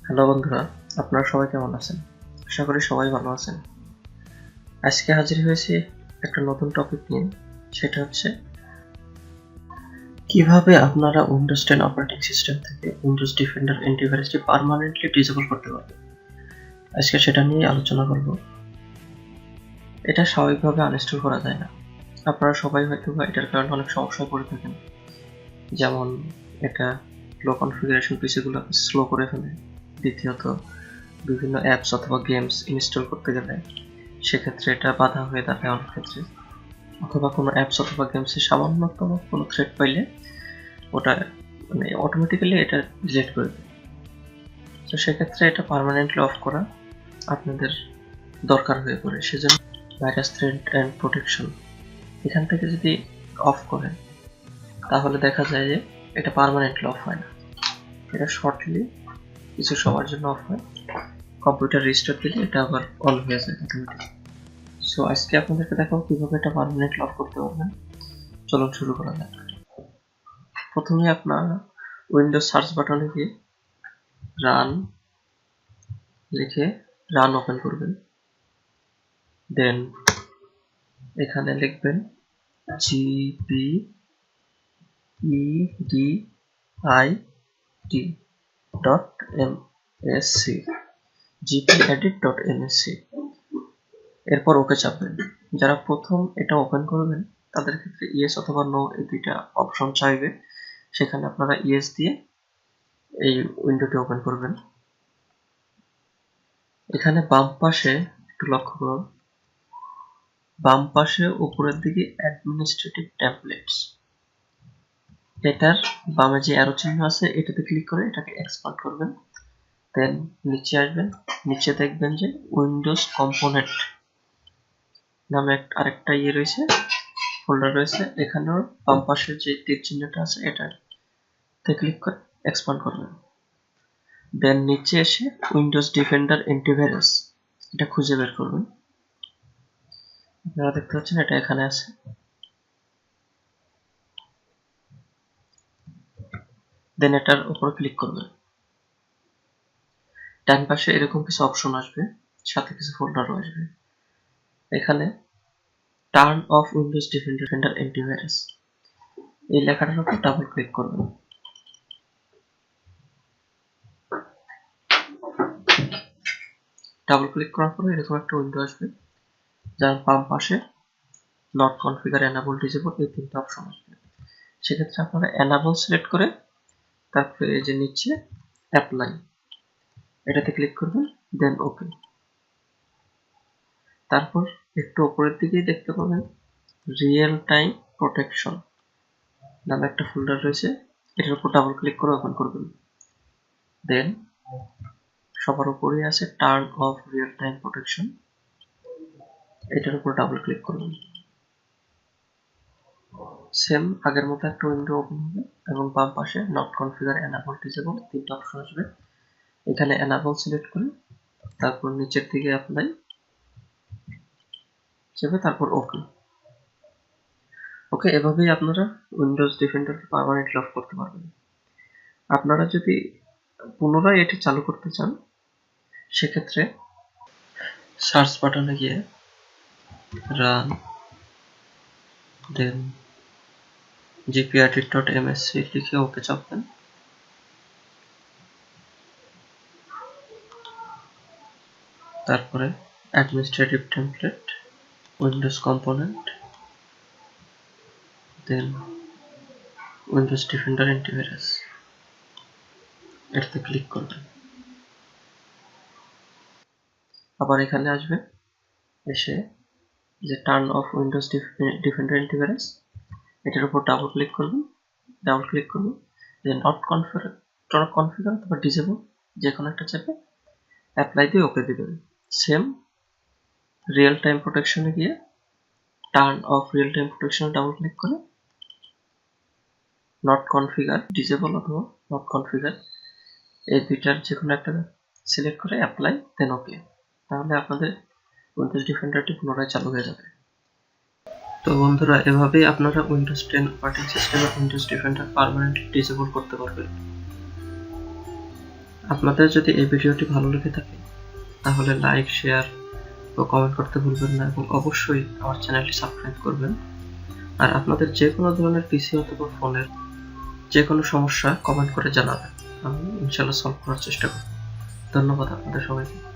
Hello বন্ধুরা, আপনারা সবাই কেমন আছেন? আশা করি সবাই ভালো আছেন। আজকে হাজির হয়েছি একটা নতুন টপিক নিয়ে। সেটা হচ্ছে কিভাবে আপনারা উইন্ডোজ 10 অপারেটিং সিস্টেম থেকে উইন্ডোজ ডিফেন্ডার অ্যান্টিভাইরাসটি পার্মানেন্টলি ডিসেবল করতে পারবেন। আজকে সেটা নিয়ে আলোচনা করব। এটা স্বাভাবিকভাবে আনইনস্টল করা যায় না। আপনারা সবাই হয়তো এটার কারণে অনেক সমস্যায় পড়ে থাকেন। যেমন এটা লো কনফিগারেশন পিসিগুলোকে স্লো করে ফেলে। দ্বিতীয়ত বিভিন্ন অ্যাপস অথবা গেমস ইনস্টল করতে গেলে সেক্ষেত্রে এটা বাধা হয়ে দাঁড়ায় অনেক ক্ষেত্রে, অথবা কোনো অ্যাপস অথবা গেমসে সামান্যতম কোনো থ্রেড পাইলে ওটা অটোমেটিক্যালি এটা রিজেক্ট করে দেয়। তো সেক্ষেত্রে এটা পার্মানেন্টলি অফ করা আপনাদের দরকার হয়ে পড়ে। সেজন্য ভাইরাস থ্রেড অ্যান্ড প্রোটেকশন এখান থেকে যদি অফ করেন তাহলে দেখা যায় যে এটা পার্মানেন্টলি অফ হয় না, এটা শর্টলি কিছু সময়ের জন্য অফ হয়। কম্পিউটার রিস্টার্ট দিলে এটা আবার অন হয়ে যায় অটোমেটিক। সো আজকে আপনাদেরকে দেখাবো কিভাবে এটা পার্মানেন্টলি অফ করতে পারবেন। চলুন শুরু করা যাক। প্রথমে আপনারা উইন্ডোজ সার্চ বাটনে গিয়ে রান লিখে রান ওপেন করবেন। দেন এখানে লিখবেন gpedit.msc gpedit.msc এরপর ওকে চাপবেন। যারা প্রথম এটা ওপেন করবেন তাদের ক্ষেত্রে ইয়েস অথবা নো এই দুইটা অপশন চাইবে, সেখানে আপনারা ইয়েস দিয়ে এই উইন্ডোটি ওপেন করবেন। এখানে বাম পাশে একটু লক্ষ্য করুন, বাম পাশে উপরের দিকে অ্যাডমিনিস্ট্রেটিভ টেমপ্লেটস, এটার বামে যে অ্যারো চিহ্ন আছে এটাতে ক্লিক করে এটাকে এক্সপান্ড করবেন। দেন নিচে আসবেন, নিচে দেখবেন যে উইন্ডোজ কম্পোনেন্ট নামে আরেকটা রয়েছে, ফোল্ডার রয়েছে। এখানেও বাম পাশে যে তীর চিহ্নটা আছে এটাতে ক্লিক করে এক্সপান্ড করবেন। দেন নিচে এসে উইন্ডোজ ডিফেন্ডার অ্যান্টিভাইরাস এটা খুঁজে বের করবেন। আপনারা দেখতে পাচ্ছেন এটা এখানে আছে। দেন এটার উপর ক্লিক করবেন। ডান পাশে এরকম কিছু অপশন আসবে, সাথে কিছু ফোল্ডারও আসবে। এখানে turn off Windows defender antivirus এই লেখাটার উপর ডাবল ক্লিক করবেন। ডাবল ক্লিক করার পরে এরকম একটা উইন্ডো আসবে, যার বাম পাশে নট কনফিগার এনাবল ডিসেবল এই তিনটা অপশন আসবে। সেক্ষেত্রে আপনারা এনাবল সিলেক্ট করে তারপরে এই যে নিচে অ্যাপ্লাই এটাতে ক্লিক করবেন, দেন ওকে। তারপর একটু উপরের দিকেই দেখতে পাবেন রিয়েল টাইম প্রোটেকশন নামে একটা ফোল্ডার রয়েছে, এটার উপর ডাবল ক্লিক করে ওপেন করবেন। দেন সবার উপরে আছে turn off real time protection, এটার উপর ডাবল ক্লিক করবেন। সেম আগের মতো একটা উইন্ডো ওপেন হবে এবং বাম পাশে নট কনফিগার এনাবল ডিসেবল তিনটা অপশন আসবে। এখানে এনাবল সিলেক্ট করে তারপর নিচের দিকে অ্যাপ্লাই যাবে, তারপর ওকে। ওকে, এভাবেই আপনারা উইন্ডোজ ডিফেন্ডারকে পার্মানেন্টলি অফ করতে পারবেন। আপনারা যদি পুনরায় এটি চালু করতে চান সেক্ষেত্রে সার্চ বাটনে গিয়ে রান, দেন gpedit.msc লিখে ওকে চাপবেন। তারপরে অ্যাডমিনিস্ট্রেটিভ টেমপ্লেট, উইন্ডোজ কম্পোনেন্ট, দেন উইন্ডোজ ডিফেন্ডার অ্যান্টিভাইরাস এটাতে ক্লিক করবেন। আবার এখানে আসবে, এসে যে turn off Windows defender antivirus এটার উপর ডাবল ক্লিক করবেন, দেন নট কনফিগার অথবা ডিসেবল যে কোনো একটা চেপে অ্যাপ্লাই দিয়ে ওকে দিবেন। সেম রিয়েল টাইম প্রোটেকশনে গিয়ে টার্ন অফ রিয়েল টাইম প্রোটেকশনে ডাবল ক্লিক করে নট কনফিগার ডিসেবল অথবা নট কনফিগার এই দুইটার যে কোনো একটা সিলেক্ট করে অ্যাপ্লাই, দেন ওকে। তাহলে আপনাদের উইন্ডোজ ডিফেন্ডারটি পুনরায় চালু হয়ে যাবে। তো বন্ধুরা, এভাবেই আপনারা উইন্ডোজ 10 অপারেটিং সিস্টেমে উইন্ডোজ ডিফেন্ডার পার্মানেন্টলি ডিসেবল করতে পারবেন। আপনাদের যদি এই ভিডিওটি ভালো লেগে থাকে তাহলে লাইক, শেয়ার ও কমেন্ট করতে ভুলবেন না, এবং অবশ্যই আমার চ্যানেলটি সাবস্ক্রাইব করবেন। আর আপনাদের যে কোনো ধরনের পিসি অথবা ফোনের যে কোনো সমস্যা কমেন্ট করে জানাবেন, আমি ইনশাআল্লাহ সলভ করার চেষ্টা করব। ধন্যবাদ আপনাদের সবাইকে।